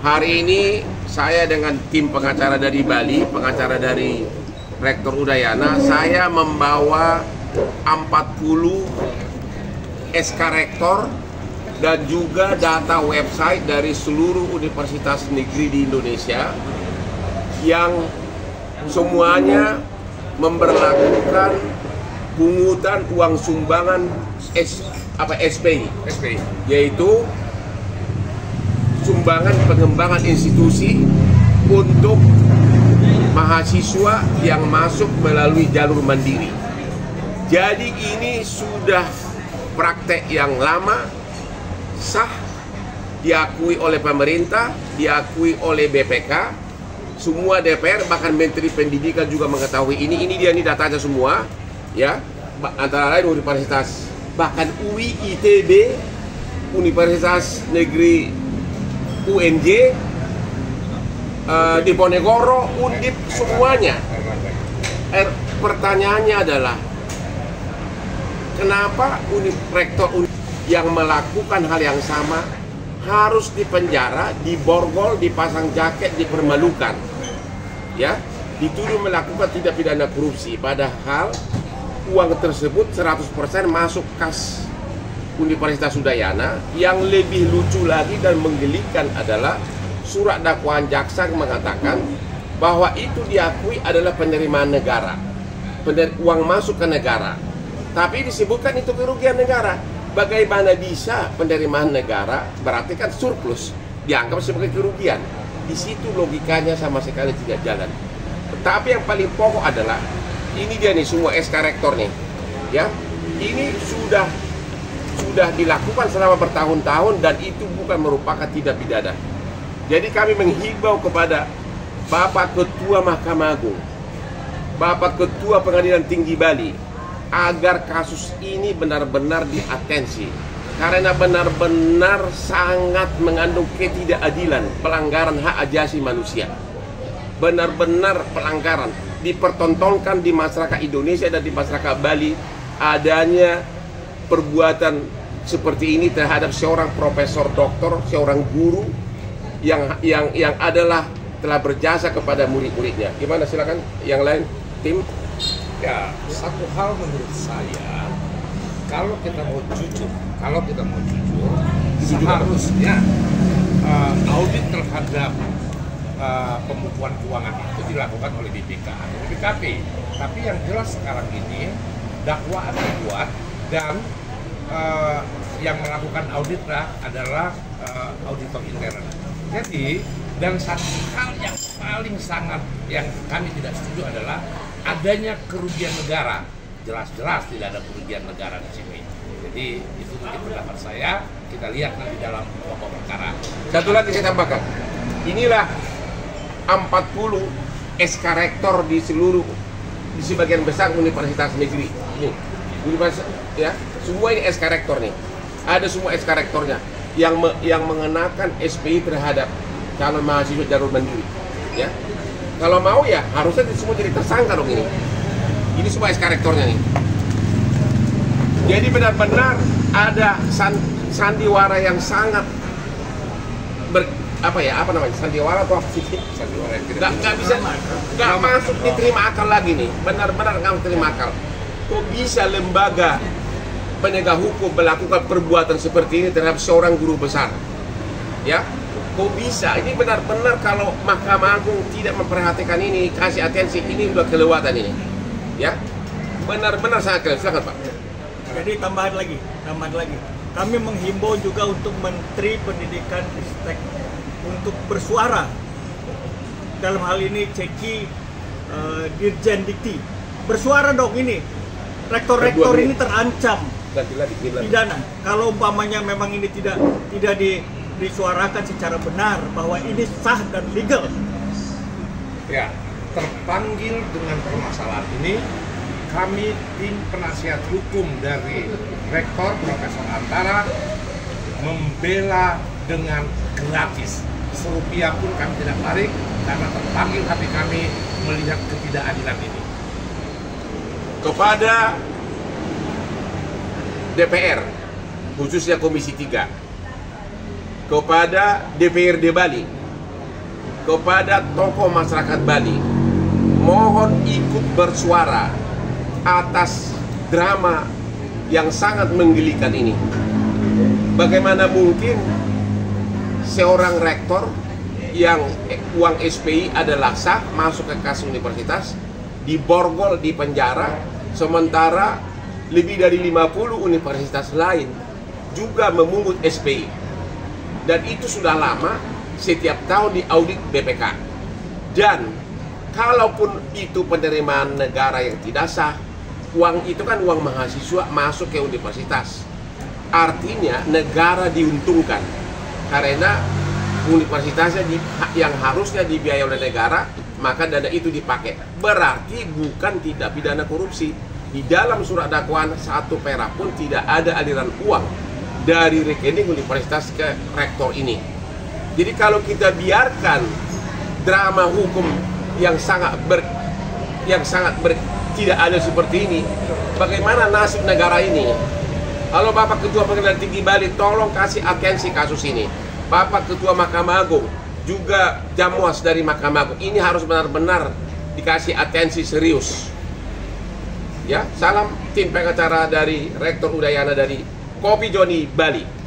Hari ini saya dengan tim pengacara dari Bali, pengacara dari Rektor Udayana, saya membawa 40 SK Rektor dan juga data website dari seluruh universitas negeri di Indonesia yang semuanya memberlakukan pungutan uang sumbangan SPI, yaitu sumbangan pengembangan institusi untuk mahasiswa yang masuk melalui jalur mandiri. Jadi ini sudah praktek yang lama, sah, diakui oleh pemerintah, diakui oleh BPK, semua DPR, bahkan Menteri Pendidikan juga mengetahui ini. Ini dia, ini datanya semua, ya, antara lain universitas, bahkan UI, ITB, Universitas Negeri UNJ, Diponegoro, Undip, semuanya. Pertanyaannya adalah, kenapa rektor yang melakukan hal yang sama harus dipenjara, diborgol, dipasang jaket, dipermalukan, ya, dituduh melakukan tindak pidana korupsi, padahal uang tersebut 100% masuk kas Universitas Udayana. Yang lebih lucu lagi dan menggelikan adalah surat dakwaan jaksa mengatakan bahwa itu diakui adalah penerimaan negara, uang masuk ke negara, tapi disebutkan itu kerugian negara. Bagaimana bisa penerimaan negara berarti kan surplus dianggap sebagai kerugian? Di situ logikanya sama sekali tidak jalan. Tetapi yang paling pokok adalah ini dia nih, semua SK Rektor nih, ya, ini sudah dilakukan selama bertahun-tahun dan itu bukan merupakan tindak pidana. Jadi kami menghimbau kepada Bapak Ketua Mahkamah Agung, Bapak Ketua Pengadilan Tinggi Bali, agar kasus ini benar-benar diatensi, karena benar-benar sangat mengandung ketidakadilan, pelanggaran hak asasi manusia, benar-benar pelanggaran. Dipertontonkan di masyarakat Indonesia dan di masyarakat Bali adanya perbuatan seperti ini terhadap seorang profesor doktor, seorang guru yang adalah telah berjasa kepada murid-muridnya. Gimana, silakan yang lain, tim? Ya, satu hal menurut saya, kalau kita mau jujur, seharusnya audit terhadap pembukuan keuangan itu dilakukan oleh BPKP. Tapi yang jelas sekarang ini dakwaan dibuat dan yang melakukan audit adalah auditor intern. Jadi, dan satu hal yang paling sangat yang kami tidak setuju adalah adanya kerugian negara. Jelas-jelas tidak ada kerugian negara di sini. Jadi itu mungkin pendapat saya. Kita lihat nanti dalam pokok perkara. Satu lagi saya tambahkan. Inilah 40 SK Rektor di sebagian besar universitas negeri. Ini universitas, ya, semua ini SK Rektor nih. Ada semua SK Rektornya yang mengenakan SPI terhadap calon mahasiswa jalur mandiri, ya. Kalau mau ya harusnya semua jadi tersangka dong ini. Ini semua SK Rektornya nih. Jadi benar-benar ada sandiwara yang sangat sandiwara atau apa sih? Sandiwara yang nggak masuk diterima akal lagi nih. Benar-benar nggak terima akal. Kok bisa lembaga penegak hukum melakukan perbuatan seperti ini terhadap seorang guru besar, ya? Kok bisa? Ini benar-benar kalau Mahkamah Agung tidak memperhatikan ini, kasih atensi, ini udah kelewatan ini, ya? Benar-benar sangat kelewatan. Silakan, Pak. Jadi tambahan lagi. Kami menghimbau juga untuk Menteri Pendidikan Ristek untuk bersuara. Dalam hal ini Ceki, Dirjen Dikti, bersuara dong ini. Rektor-rektor ini terancam pidana. Kalau umpamanya memang ini tidak disuarakan secara benar bahwa ini sah dan legal. Ya, terpanggil dengan permasalahan ini, kami tim penasihat hukum dari Rektor Profesor Antara membela dengan gratis. Serupiah pun kami tidak tarik karena terpanggil hati kami melihat ketidakadilan ini. Kepada DPR, khususnya Komisi 3, kepada DPRD Bali, kepada tokoh masyarakat Bali, mohon ikut bersuara atas drama yang sangat menggelikan ini. Bagaimana mungkin seorang rektor yang uang SPI adalah sah masuk ke kas universitas, diborgol, di penjara, sementara lebih dari 50 universitas lain juga memungut SPI. Dan itu sudah lama, setiap tahun diaudit BPK. Dan kalaupun itu penerimaan negara yang tidak sah, uang itu kan uang mahasiswa masuk ke universitas. Artinya negara diuntungkan karena universitasnya yang harusnya dibiayai oleh negara, maka dana itu dipakai. Berarti bukan tidak pidana korupsi. Di dalam surat dakwaan 1 perak pun tidak ada aliran uang dari rekening universitas ke rektor ini. Jadi kalau kita biarkan drama hukum yang sangat tidak ada seperti ini, bagaimana nasib negara ini? Halo Bapak Ketua Pengadilan Tinggi Bali, tolong kasih atensi kasus ini. Bapak Ketua Mahkamah Agung, juga Jamwas dari Mahkamah Agung, ini harus benar-benar dikasih atensi serius. Ya, salam tim pengacara dari Rektor Udayana dari Kopi Joni Bali.